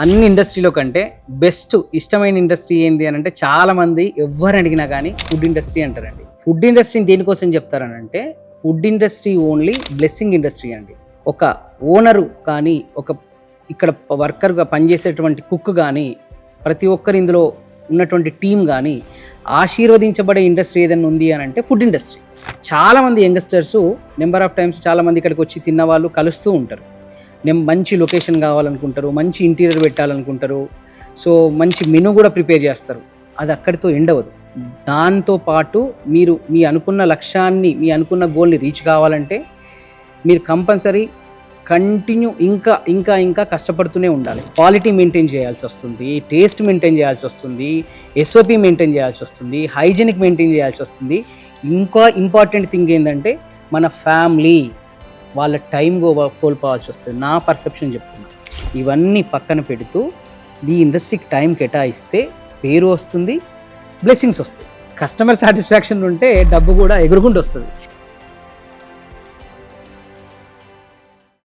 అన్ని ఇండస్ట్రీలో కంటే బెస్ట్ ఇష్టమైన ఇండస్ట్రీ ఏంది అని అంటే చాలా మంది ఎవరు అడిగినా కానీ ఫుడ్ ఇండస్ట్రీ అంటారండి. ఫుడ్ ఇండస్ట్రీని దేనికోసం చెప్తారని అంటే food industry only blessing industry అండి. ఒక ఓనరు కానీ ఇక్కడ వర్కర్గా పనిచేసేటువంటి కుక్ కానీ ప్రతి ఒక్కరు ఇందులో ఉన్నటువంటి టీం కానీ ఆశీర్వదించబడే ఇండస్ట్రీ ఏదైనా ఉంది అని అంటే ఫుడ్ ఇండస్ట్రీ. చాలామంది యంగ్స్టర్స్ నెంబర్ ఆఫ్ టైమ్స్ చాలామంది ఇక్కడికి వచ్చి తిన్న వాళ్ళు కలుస్తూ ఉంటారు. మంచి లొకేషన్ కావాలనుకుంటారు, మంచి ఇంటీరియర్ పెట్టాలనుకుంటారు, సో మంచి మెనూ కూడా ప్రిపేర్ చేస్తారు. అది అక్కడితో ఎండ్ అవ్వదు. దాంతోపాటు మీరు మీ అనుకున్న లక్ష్యాన్ని, మీ అనుకున్న గోల్ని రీచ్ కావాలంటే మీరు కంపల్సరీ కంటిన్యూ ఇంకా కష్టపడుతూనే ఉండాలి. క్వాలిటీ మెయింటైన్ చేయాల్సి వస్తుంది, టేస్ట్ మెయింటైన్ చేయాల్సి వస్తుంది, ఎస్ఓపి మెయింటైన్ చేయాల్సి వస్తుంది, హైజీనిక్ మెయింటైన్ చేయాల్సి వస్తుంది. ఇంకా ఇంపార్టెంట్ థింగ్ ఏంటంటే మన ఫ్యామిలీ వాళ్ళ టైం కోల్పోవాల్సి వస్తుంది. నా పర్సెప్షన్ చెప్తున్నా. ఇవన్నీ పక్కన పెడుతూ ఈ ఇండస్ట్రీకి టైం కేటాయిస్తే పేరు వస్తుంది, బ్లెస్సింగ్స్ వస్తాయి. కస్టమర్ సాటిస్ఫాక్షన్ ఉంటే డబ్బు కూడా ఎగురుకుంటూ వస్తుంది.